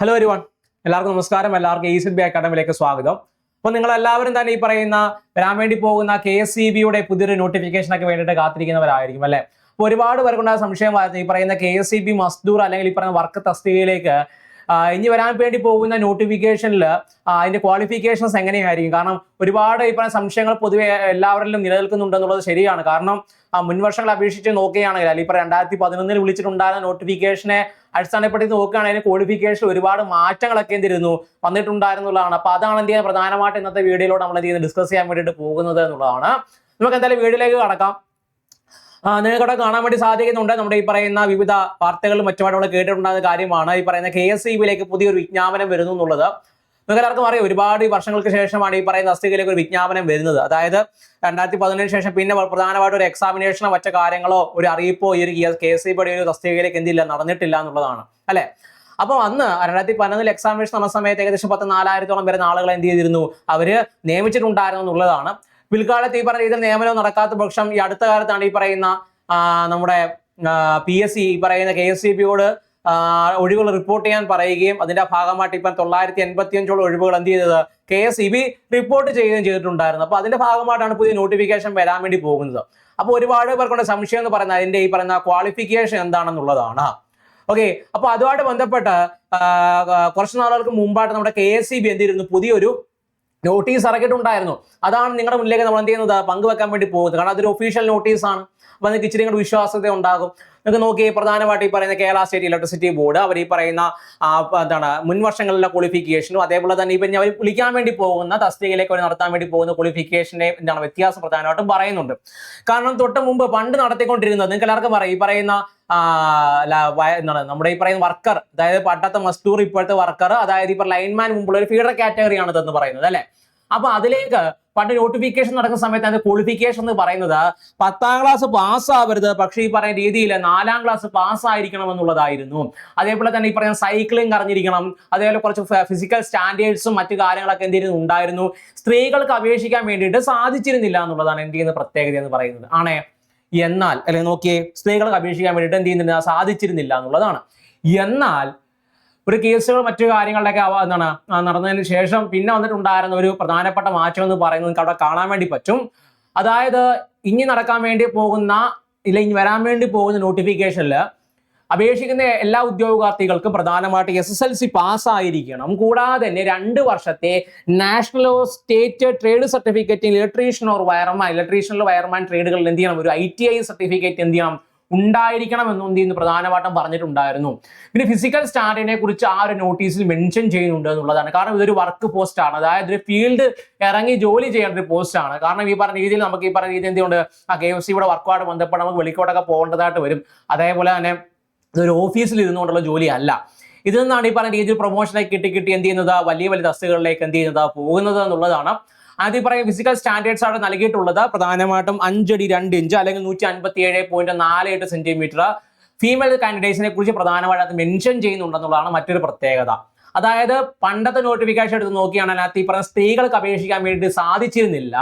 Hello everyone, എല്ലാവർക്കും നമസ്കാരം. എല്ലാവർക്കും ECB അക്കാഡമിയിലേക്ക് സ്വാഗതം. അപ്പോൾ നിങ്ങൾ എല്ലാവരും തന്നെ ഈ പറയുന്ന വരാൻ വേണ്ടി പോകുന്ന KSEBയുടെ പുതിയൊരു നോട്ടിഫിക്കേഷനൊക്കെ വേണ്ടിയിട്ട് കാത്തിരിക്കുന്നവരായിരിക്കും അല്ലേ? അപ്പോൾ ഒരുപാട് പേർക്കുണ്ടായ സംശയമായിരുന്നു ഈ പറയുന്ന KSEB മസ്ദൂർ അല്ലെങ്കിൽ ഈ പറയുന്ന വർക്ക് തസ്തികയിലേക്ക് ഇനി വരാൻ വേണ്ടി പോകുന്ന നോട്ടിഫിക്കേഷനിൽ അതിന്റെ ക്വാളിഫിക്കേഷൻസ് എങ്ങനെയായിരിക്കും. കാരണം ഒരുപാട് ഈ പറയുന്ന സംശയങ്ങൾ പൊതുവെ എല്ലാവരിലും നിലനിൽക്കുന്നുണ്ടെന്നുള്ളത് ശരിയാണ്. കാരണം മുൻവർഷങ്ങളെ അപേക്ഷിച്ച് നോക്കുകയാണെങ്കിൽ അല്ലെങ്കിൽ ഇപ്പോൾ 2011 വിളിച്ചിട്ടുണ്ടായിരുന്ന നോട്ടിഫിക്കേഷനെ അടിസ്ഥാനപ്പെടുത്തി നോക്കുകയാണെങ്കിൽ അതിന്റെ ക്വാളിഫിക്കേഷൻ ഒരുപാട് മാറ്റങ്ങളൊക്കെ എന്തിരുന്നു വന്നിട്ടുണ്ടായിരുന്നുള്ളതാണ്. അപ്പൊ അതാണ് എന്ത് ചെയ്യുന്നത് പ്രധാനമായിട്ട് ഇന്നത്തെ വീഡിയോയിലൂടെ നമ്മൾ എന്ത് ചെയ്യുന്നത് ഡിസ്കസ് ചെയ്യാൻ വേണ്ടിയിട്ട് പോകുന്നത് എന്നുള്ളതാണ്. നമുക്ക് എന്തായാലും വീഡിയോയിലേക്ക് കടക്കാം. നിങ്ങൾക്കവിടെ കാണാൻ വേണ്ടി സാധിക്കുന്നുണ്ട്. നമ്മുടെ ഈ പറയുന്ന വിവിധ വാർത്തകളും മറ്റുമായിട്ട് നമ്മൾ കേട്ടിട്ടുണ്ടാകുന്ന കാര്യമാണ് ഈ പറയുന്ന KSEBയിലേക്ക് പുതിയൊരു വിജ്ഞാപനം വരുന്നു എന്നുള്ളത്. നിങ്ങൾക്ക് എല്ലാവർക്കും അറിയാം, ഒരുപാട് വർഷങ്ങൾക്ക് ശേഷമാണ് ഈ പറയുന്ന തസ്തികയിലേക്ക് ഒരു വിജ്ഞാപനം വരുന്നത്. അതായത് 2011 ശേഷം പിന്നെ പ്രധാനമായിട്ട് ഒരു എക്സാമിനേഷനോ മറ്റു കാര്യങ്ങളോ ഒരു അറിയിപ്പോ ഈ ഒരു KSEBയുടെ ഒരു തസ്തികയിലേക്ക് എന്തില്ല നടന്നിട്ടില്ല എന്നുള്ളതാണ് അല്ലെ. അപ്പോൾ അന്ന് 2011 എക്സാമിനേഷൻ നടന്ന സമയത്ത് ഏകദേശം 4,000-ഓളം വരുന്ന ആളുകളെ എന്ത് ചെയ്തിരുന്നു അവര് നിയമിച്ചിട്ടുണ്ടായിരുന്നു എന്നുള്ളതാണ്. പിൽക്കാലത്ത് ഈ പറഞ്ഞ രീതിയിൽ നിയമനം നടക്കാത്ത പക്ഷം ഈ അടുത്ത കാലത്താണ് ഈ പറയുന്ന നമ്മുടെ PSC ഈ പറയുന്ന KSEBയോട് ഒഴിവുകൾ റിപ്പോർട്ട് ചെയ്യാൻ പറയുകയും അതിന്റെ ഭാഗമായിട്ട് ഇപ്പം 985 ഒഴിവുകൾ എന്ത് ചെയ്തത് KSEB റിപ്പോർട്ട് ചെയ്യുകയും ചെയ്തിട്ടുണ്ടായിരുന്നു. അപ്പൊ അതിന്റെ ഭാഗമായിട്ടാണ് പുതിയ നോട്ടിഫിക്കേഷൻ വരാൻ വേണ്ടി പോകുന്നത്. അപ്പൊ ഒരുപാട് പേർക്കുള്ള സംശയം എന്ന് പറയുന്നത് അതിന്റെ ഈ പറയുന്ന ക്വാളിഫിക്കേഷൻ എന്താണെന്നുള്ളതാണ്. ഓക്കെ, അപ്പൊ അതുമായിട്ട് ബന്ധപ്പെട്ട് കുറച്ച് നാളുകൾക്ക് മുമ്പായിട്ട് നമ്മുടെ KSEB എന്തിരുന്നു പുതിയൊരു നോട്ടീസ് ഇറക്കിയിട്ടുണ്ടായിരുന്നു. അതാണ് നിങ്ങളുടെ മുന്നിലേക്ക് നമ്മൾ എന്ത് ചെയ്യുന്നത് പങ്കുവെക്കാൻ വേണ്ടി പോകുന്നത്. കാരണം അതൊരു ഒഫീഷ്യൽ നോട്ടീസാണ്. അപ്പൊ നിങ്ങൾക്ക് ഇച്ചിരി കൂടെ വിശ്വാസ്യത ഉണ്ടാകും. നിങ്ങൾക്ക് നോക്കി പ്രധാനമായിട്ട് ഈ പറയുന്ന കേരള സ്റ്റേറ്റ് ഇലക്ട്രിസിറ്റി ബോർഡ് അവർ ഈ പറയുന്ന എന്താണ് മുൻ വർഷങ്ങളിലെ ക്വാളിഫിക്കേഷനും അതേപോലെ തന്നെ ഇപ്പം അവർ വിളിക്കാൻ വേണ്ടി പോകുന്ന തസ്തികയിലേക്ക് അവർ നടത്താൻ വേണ്ടി പോകുന്ന ക്വാളിഫിക്കേഷനെ എന്താണ് വ്യത്യാസം പ്രധാനമായിട്ടും പറയുന്നുണ്ട്. കാരണം തൊട്ട് മുമ്പ് പണ്ട് നടത്തിക്കൊണ്ടിരുന്നത് നിങ്ങൾക്ക് എല്ലാവർക്കും പറയാം ഈ പറയുന്ന എന്താണ് നമ്മുടെ ഈ പറയുന്ന വർക്കർ, അതായത് പണ്ടത്തെ മസ്ദൂർ ഇപ്പോഴത്തെ വർക്കർ, അതായത് ഇപ്പൊ ലൈൻമാൻ മുമ്പുള്ള ഒരു ഫീഡർ കാറ്റഗറിയാണ് ഇതെന്ന് പറയുന്നത് അല്ലെ. അപ്പൊ അതിലേക്ക് പണ്ട് നോട്ടിഫിക്കേഷൻ നടക്കുന്ന സമയത്ത് അതിന്റെ ക്വാളിഫിക്കേഷൻ എന്ന് പറയുന്നത് 10ാം ക്ലാസ് പാസ്സാവരുത്, പക്ഷേ ഈ പറയുന്ന രീതിയിൽ 4ാം ക്ലാസ് പാസ്സായിരിക്കണം എന്നുള്ളതായിരുന്നു. അതേപോലെ തന്നെ ഈ പറയുന്ന സൈക്ലിംഗ് അറിഞ്ഞിരിക്കണം, അതേപോലെ കുറച്ച് ഫിസിക്കൽ സ്റ്റാൻഡേർഡ്സും മറ്റു കാര്യങ്ങളൊക്കെ എന്ത് ഉണ്ടായിരുന്നു. സ്ത്രീകൾക്ക് അപേക്ഷിക്കാൻ വേണ്ടിയിട്ട് സാധിച്ചിരുന്നില്ല എന്നുള്ളതാണ് എന്ത് ചെയ്യുന്ന പ്രത്യേകത എന്ന് പറയുന്നത് ആണേ. എന്നാൽ അല്ലെങ്കിൽ നോക്കിയേ, സ്ത്രീകൾക്ക് അപേക്ഷിക്കാൻ വേണ്ടിയിട്ട് എന്ത് ചെയ്യുന്നില്ല സാധിച്ചിരുന്നില്ല എന്നുള്ളതാണ്. എന്നാൽ ഒരു കേസുകൾ മറ്റു കാര്യങ്ങളിലൊക്കെ എന്താണ് നടന്നതിന് ശേഷം പിന്നെ വന്നിട്ടുണ്ടായിരുന്ന ഒരു പ്രധാനപ്പെട്ട മാറ്റം എന്ന് പറയുന്നത് നിങ്ങൾക്ക് അവിടെ കാണാൻ വേണ്ടി പറ്റും. അതായത് ഇനി നടക്കാൻ വേണ്ടി പോകുന്ന ഇനി വരാൻ വേണ്ടി പോകുന്ന നോട്ടിഫിക്കേഷനിൽ അപേക്ഷിക്കുന്ന എല്ലാ ഉദ്യോഗാർത്ഥികൾക്കും പ്രധാനമായിട്ട് SSLC പാസ്സായിരിക്കണം. കൂടാതെ തന്നെ 2 വർഷത്തെ national state trade certificate electrician or wireman, ഇലക്ട്രീഷ്യനിൽ വയർമാൻ ട്രേഡുകളിൽ എന്ത് ചെയ്യണം ഒരു ITI സർട്ടിഫിക്കറ്റ് എന്ത് ചെയ്യണം ഉണ്ടായിരിക്കണം എന്നും എന്ത് ചെയ്യുന്നു പ്രധാനമായിട്ടും പറഞ്ഞിട്ടുണ്ടായിരുന്നു. പിന്നെ ഫിസിക്കൽ സ്റ്റാൻഡേർഡിനെ കുറിച്ച് ആ ഒരു നോട്ടീസിൽ മെൻഷൻ ചെയ്യുന്നുണ്ട് എന്നുള്ളതാണ്. കാരണം ഇതൊരു വർക്ക് പോസ്റ്റ് ആണ്, അതായത് ഒരു ഫീൽഡ് ഇറങ്ങി ജോലി ചെയ്യേണ്ട ഒരു പോസ്റ്റ് ആണ്. കാരണം ഈ പറഞ്ഞ രീതിയിൽ നമുക്ക് ഈ പറഞ്ഞ രീതി എന്തുകൊണ്ട് KSEBയുടെ വർക്കുമായിട്ട് ബന്ധപ്പെട്ട് നമുക്ക് വെളിക്കോട്ടൊക്കെ പോകേണ്ടതായിട്ട് വരും. അതേപോലെ തന്നെ ഇതൊരു ഓഫീസിൽ ഇരുന്നുകൊണ്ടുള്ള ജോലി അല്ല. ഇതിൽ നിന്നാണ് ഈ പറഞ്ഞ രീതിയിൽ പ്രൊമോഷനൊക്കെ കിട്ടി എന്ത് ചെയ്യുന്നത് വലിയ വലിയ തസ്തികകളിലേക്ക് എന്ത് ചെയ്യുന്നത് പോകുന്നത് എന്നുള്ളതാണ്. അത് ഈ പറയുന്ന ഫിസിക്കൽ സ്റ്റാൻഡേർഡ്സ് ആണ് നൽകിയിട്ടുള്ളത്. പ്രധാനമായിട്ടും 5 അടി 2 ഇഞ്ച് അല്ലെങ്കിൽ 157.48 സെന്റിമീറ്റർ. ഫീമെയിൽ കാൻഡിഡേറ്റ്സിനെ കുറിച്ച് പ്രധാനമായിട്ട് അത് മെൻഷൻ ചെയ്യുന്നുണ്ടെന്നുള്ളതാണ് മറ്റൊരു പ്രത്യേകത. അതായത് പണ്ടത്തെ നോട്ടിഫിക്കേഷൻ എടുത്ത് നോക്കുകയാണെങ്കിൽ അതിനകത്ത് ഈ പറഞ്ഞ സ്ത്രീകൾക്ക് അപേക്ഷിക്കാൻ വേണ്ടിയിട്ട് സാധിച്ചിരുന്നില്ല.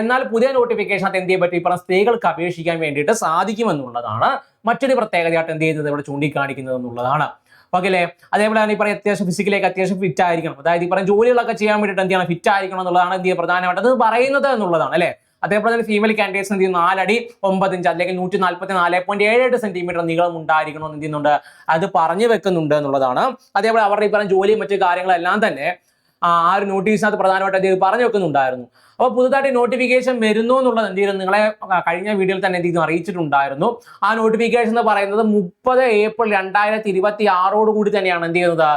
എന്നാൽ പുതിയ നോട്ടിഫിക്കേഷൻ അത് എന്ത് ചെയ്യാൻ പറ്റും ഈ പറഞ്ഞ സ്ത്രീകൾക്ക് അപേക്ഷിക്കാൻ വേണ്ടിയിട്ട് സാധിക്കുമെന്നുള്ളതാണ് മറ്റൊരു പ്രത്യേകതയായിട്ട് എന്ത് ചെയ്യുന്നത് ഇവിടെ ചൂണ്ടിക്കാണിക്കുന്നത് എന്നുള്ളതാണ്. ഓക്കെ അല്ലേ. അതേപോലെ തന്നെ ഈ പറയുന്ന അത്യാവശ്യം ഫിസിക്കലേക്ക് അത്യാവശ്യം ഫിറ്റ് ആയിരിക്കണം, അതായത് ഈ പറയുന്ന ജോലികളൊക്കെ ചെയ്യാൻ വേണ്ടിയിട്ട് എന്ത് ചെയ്യണം ഫിറ്റ് ആയിരിക്കണം എന്നുള്ളതാണ് എന്ത് ചെയ്യുക പ്രധാനമായിട്ട് അത് പറയുന്നത് എന്നുള്ളതാണ് അല്ലെ. അതേപോലെ തന്നെ ഫീമെയിൽ കാൻഡിഡേറ്റ്സ് എന്ത് ചെയ്യും 4 അടി 9 ഇഞ്ച് അല്ലെങ്കിൽ 144.78 സെന്റിമീറ്റർ നീളം ഉണ്ടായിരിക്കണം എന്ന് എന്ത് ചെയ്യുന്നുണ്ട് അത് പറഞ്ഞു വെക്കുന്നുണ്ട് എന്നുള്ളതാണ്. അതേപോലെ അവരുടെ ഈ പറയുന്ന ജോലിയും മറ്റു കാര്യങ്ങളെല്ലാം തന്നെ ആ ഒരു നോട്ടീസിനകത്ത് പ്രധാനമായിട്ട് അത് പറഞ്ഞു വെക്കുന്നുണ്ടായിരുന്നു. അപ്പോൾ പുതുതായിട്ട് നോട്ടിഫിക്കേഷൻ വരുന്നു എന്നുള്ളത് എന്ത് ചെയ്യുന്നു നിങ്ങളെ കഴിഞ്ഞ വീഡിയോയിൽ തന്നെ എന്ത് ചെയ്യുന്നു അറിയിച്ചിട്ടുണ്ടായിരുന്നു. ആ നോട്ടിഫിക്കേഷൻ എന്ന് പറയുന്നത് 30 ഏപ്രിൽ 2026 കൂടി തന്നെയാണ് എന്ത് ചെയ്യുന്നത്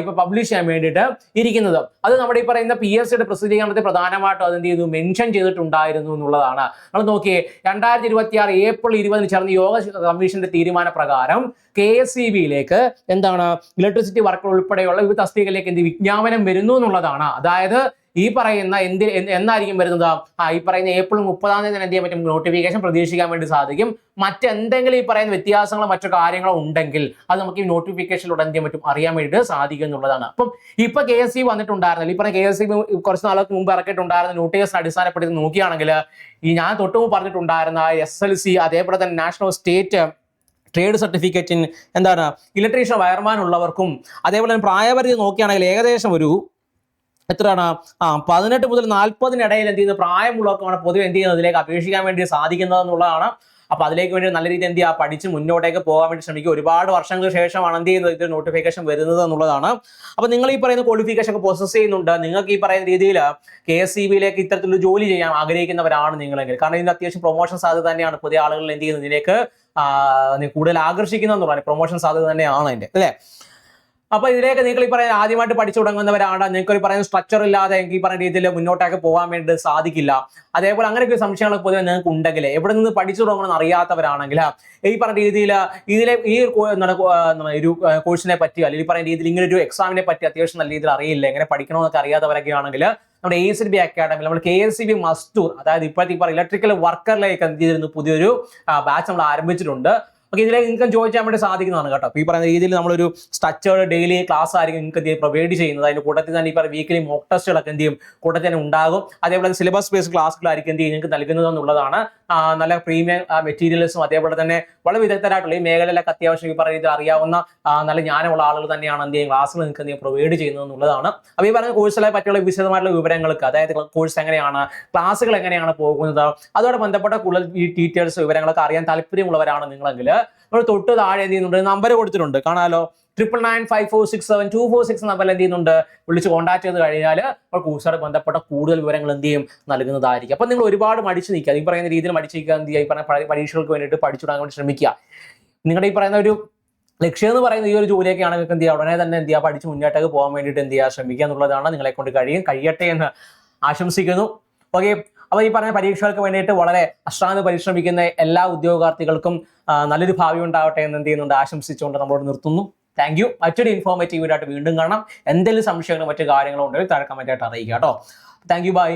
ഇപ്പൊ പബ്ലിഷ് ചെയ്യാൻ വേണ്ടിയിട്ട് ഇരിക്കുന്നത്. അത് നമ്മുടെ ഈ പറയുന്ന PSCയുടെ പ്രസിദ്ധീകരണത്തിൽ പ്രധാനമായിട്ടും അത് എന്ത് ചെയ്യുന്നു മെൻഷൻ ചെയ്തിട്ടുണ്ടായിരുന്നു എന്നുള്ളതാണ്. നമ്മൾ നോക്കിയേ 2026 ഏപ്രിൽ 20 ചേർന്ന യോഗ കമ്മീഷന്റെ തീരുമാന പ്രകാരം KSEBയിലേക്ക് എന്താണ് ഇലക്ട്രിസിറ്റി വർക്ക് ഉൾപ്പെടെയുള്ള വിവിധ തസ്തികകളിലേക്ക് എന്ത് വിജ്ഞാപനം വരുന്നു എന്നുള്ളതാണ്. അതായത് ഈ പറയുന്ന എന്നായിരിക്കും വരുന്നത് ഈ പറയുന്ന ഏപ്രിൽ 30-ാം തീയതി എന്ത് ചെയ്യാൻ പറ്റും നോട്ടിഫിക്കേഷൻ പ്രതീക്ഷിക്കാൻ വേണ്ടി സാധിക്കും. മറ്റെന്തെങ്കിലും ഈ പറയുന്ന വ്യത്യാസങ്ങളോ മറ്റു കാര്യങ്ങളോ ഉണ്ടെങ്കിൽ അത് നമുക്ക് ഈ നോട്ടിഫിക്കേഷനിലൂടെ എന്ത് ചെയ്യാൻ പറ്റും അറിയാൻ വേണ്ടിയിട്ട് സാധിക്കും എന്നുള്ളതാണ്. അപ്പം ഇപ്പൊ KSEB വന്നിട്ടുണ്ടായിരുന്നില്ല, ഈ പറഞ്ഞ KSEB കുറച്ച് നാൾക്ക് മുമ്പ് ഇറക്കിയിട്ടുണ്ടായിരുന്ന നോട്ടീസിനെ അടിസ്ഥാനപ്പെടുത്തി നോക്കുകയാണെങ്കിൽ ഈ ഞാൻ തൊട്ടുമുമ്പ് പറഞ്ഞിട്ടുണ്ടായിരുന്ന SSLC അതേപോലെ തന്നെ നാഷണൽ സ്റ്റേറ്റ് ട്രേഡ് സർട്ടിഫിക്കറ്റിന് എന്താണ് ഇലക്ട്രീഷ്യൻ വയർമാൻ ഉള്ളവർക്കും അതേപോലെ തന്നെ പ്രായപരിധി നോക്കുകയാണെങ്കിൽ ഏകദേശം ഒരു എത്രയാണ് 18 മുതൽ 40-ഇടയിൽ എന്ത് ചെയ്യുന്നത് പ്രായമുള്ളവർക്കാണ് പൊതുവെ എന്ത് ചെയ്യുന്നത് ഇതിലേക്ക് അപേക്ഷിക്കാൻ വേണ്ടി സാധിക്കുന്നത് എന്നുള്ളതാണ്. അപ്പൊ അതിലേക്ക് വേണ്ടി നല്ല രീതിയിൽ എന്ത് ചെയ്യുക പഠിച്ച് മുന്നോട്ടേക്ക് പോകാൻ വേണ്ടി ശ്രമിക്കുക. ഒരുപാട് വർഷങ്ങൾക്ക് ശേഷമാണ് എന്ത് ചെയ്യുന്നത് ഇത് നോട്ടിഫിക്കേഷൻ വരുന്നത് എന്നുള്ളതാണ്. അപ്പൊ നിങ്ങൾ ഈ പറയുന്ന ക്വാളിഫിക്കേഷൻ ഒക്കെ പ്രോസസ് ചെയ്യുന്നുണ്ട്, നിങ്ങൾക്ക് ഈ പറയുന്ന രീതിയിൽ KSEBയിലേക്ക് ഇത്തരത്തിലൊരു ജോലി ചെയ്യാൻ ആഗ്രഹിക്കുന്നവരാണ് നിങ്ങളെങ്കിൽ, കാരണം ഇതിന് അത്യാവശ്യം പ്രൊമോഷൻ സാധ്യത തന്നെയാണ് പുതിയ ആളുകൾ എന്ത് ചെയ്യുന്നത് ഇതിലേക്ക് കൂടുതൽ ആകർഷിക്കുന്നതെന്നുള്ളതാണ്. പ്രൊമോഷൻ സാധ്യത തന്നെയാണ് അതിന്റെ അല്ലേ. അപ്പൊ ഇതിലേക്ക് നിങ്ങൾ ഈ പറയുന്ന ആദ്യമായിട്ട് പഠിച്ചു തുടങ്ങുന്നവരാണ്, നിങ്ങൾക്ക് ഈ പറയുന്ന സ്ട്രക്ചർ ഇല്ലാതെ എനിക്ക് ഈ പറയുന്ന രീതിയിൽ മുന്നോട്ടേക്ക് പോകാൻ വേണ്ടി സാധിക്കില്ല, അതേപോലെ അങ്ങനെയൊക്കെ സംശയങ്ങളൊക്കെ പൊതുവെ നിങ്ങൾക്ക് ഉണ്ടെങ്കിൽ എവിടെ നിന്ന് പഠിച്ചു തുടങ്ങണമെന്ന് അറിയാത്തവരാണെങ്കിൽ ഈ പറഞ്ഞ രീതിയിൽ ഇതിലെ ഈ ഒരു കോഴ്സിനെ പറ്റി അല്ലെങ്കിൽ ഈ പറയുന്ന രീതിയിൽ ഇങ്ങനെ ഒരു എക്സാമിനെ പറ്റി അത്യാവശ്യം നല്ല രീതിയിൽ അറിയില്ല, എങ്ങനെ പഠിക്കണമെന്നൊക്കെ അറിയാത്തവരൊക്കെ ആണെങ്കിൽ നമ്മുടെ ACB അക്കാഡമിയിൽ നമ്മൾ KSEB മസ്തൂർ, അതായത് ഇപ്പോഴത്തെ ഈ പറയുന്ന ഇലക്ട്രിക്കൽ വർക്കറിലേക്ക് എന്ത് ചെയ്തിരുന്നു പുതിയൊരു ബാച്ച് നമ്മൾ ആരംഭിച്ചിട്ടുണ്ട്. ഓക്കെ, ഇതിലേക്ക് നിങ്ങൾക്ക് ജോയിൻ ചെയ്യാൻ വേണ്ടി സാധിക്കുന്നതാണ് കേട്ടോ. അപ്പോൾ ഈ പറയുന്ന രീതിയിൽ നമ്മളൊരു സ്ട്രക്ചേർഡ് ഡെയിലി ക്ലാസ് ആയിരിക്കും നിങ്ങൾക്ക് പ്രൊവൈഡ് ചെയ്യുന്നത്. അതിന്റെ കൂട്ടത്തിൽ തന്നെ ഈ പറയുന്ന വീക്കിലി മോക്ക് ടെസ്റ്റുകളൊക്കെ എന്ത് ചെയ്യും കൂട്ടത്തിൽ തന്നെ ഉണ്ടാകും. അതേപോലെ സിലബസ് ബേസ്ഡ് ക്ലാസ്സുകളായിരിക്കും എന്ത് ചെയ്യും നിങ്ങൾക്ക് നൽകുന്നത് എന്നുള്ളതാണ്. നല്ല പ്രീമിയം മെറ്റീരിയൽസും അതേപോലെ തന്നെ വളരെ വിദഗ്ധരായിട്ടുള്ള ഈ മേഖലയിലൊക്കെ അത്യാവശ്യം ഈ പറയുന്നത് അറിയാവുന്ന നല്ല ജ്ഞാനമുള്ള ആളുകൾ തന്നെയാണ് എന്ത് ചെയ്യും ക്ലാസ്സുകൾ നിങ്ങൾക്ക് എന്ത് ചെയ്യും പ്രൊവൈഡ് ചെയ്യുന്നത് എന്നുള്ളതാണ്. അപ്പോൾ ഈ പറയുന്ന കോഴ്സുകളെ പറ്റിയുള്ള വിശദമായിട്ടുള്ള വിവരങ്ങൾക്ക്, അതായത് കോഴ്സ് എങ്ങനെയാണ്, ക്ലാസ്സുകൾ എങ്ങനെയാണ് പോകുന്നത്, അതോടെ ബന്ധപ്പെട്ട കൂടുതൽ ഈ ഡീറ്റെയിൽസ് വിവരങ്ങളൊക്കെ അറിയാൻ താല്പര്യമുള്ളവരാണ് നിങ്ങളെങ്കിൽ നമ്മൾ തൊട്ട് താഴെ എന്ത് ചെയ്യുന്നുണ്ട് നമ്പർ കൊടുത്തിട്ടുണ്ട്, കാണാലോ 9995467246 നമ്പറിൽ എന്ത് ചെയ്യുന്നുണ്ട് വിളിച്ച് കോൺടാക്ട് ചെയ്ത് കഴിഞ്ഞാൽ അപ്പോൾ കോഴ്സുമായി ബന്ധപ്പെട്ട കൂടുതൽ വിവരങ്ങൾ എന്ത് ചെയ്യും നൽകുന്നതായിരിക്കും. അപ്പം നിങ്ങൾ ഒരുപാട് മടിച്ചു നിൽക്കുക, ഈ പറയുന്ന രീതിയിൽ മടിച്ചു നിൽക്കുക, എന്ത് ചെയ്യുക ഈ പറഞ്ഞ പരീക്ഷകൾക്ക് വേണ്ടിയിട്ട് പഠിച്ചു തുടങ്ങാൻ വേണ്ടി ശ്രമിക്കുക. നിങ്ങളുടെ ഈ പറയുന്ന ഒരു ലക്ഷ്യം എന്ന് പറയുന്ന ഈ ഒരു ജോലിയൊക്കെയാണ് നിങ്ങൾക്ക് എന്ത് ചെയ്യുക ഉടനെ തന്നെ എന്ത് ചെയ്യുക പഠിച്ച് മുന്നോട്ടേക്ക് പോകാൻ വേണ്ടിയിട്ട് എന്ത് ചെയ്യുക ശ്രമിക്കുക എന്നുള്ളതാണ്. നിങ്ങളെ കൊണ്ട് കഴിയട്ടെ എന്ന് ആശംസിക്കുന്നു. ഓക്കെ, അപ്പോൾ ഈ പറഞ്ഞ പരീക്ഷകൾക്ക് വേണ്ടിയിട്ട് വളരെ അശ്രാന്ത പരിശ്രമിക്കുന്ന എല്ലാ ഉദ്യോഗാർത്ഥികൾക്കും നല്ലൊരു ഭാവി ഉണ്ടാവട്ടെ എന്ന് എന്ത് ചെയ്യുന്നുണ്ട് ആശംസിച്ചുകൊണ്ട് നമ്മളോട് നിർത്തുന്നു. Thank you. മറ്റൊരു ഇൻഫോർമേറ്റീവ് ആയിട്ട് വീണ്ടും കാണാം. എന്തെങ്കിലും സംശയങ്ങളും മറ്റു കാര്യങ്ങളും ഉണ്ടെങ്കിൽ താഴെ കമന്റ് ആയിട്ട് അറിയിക്കുക കേട്ടോ. Thank you, by.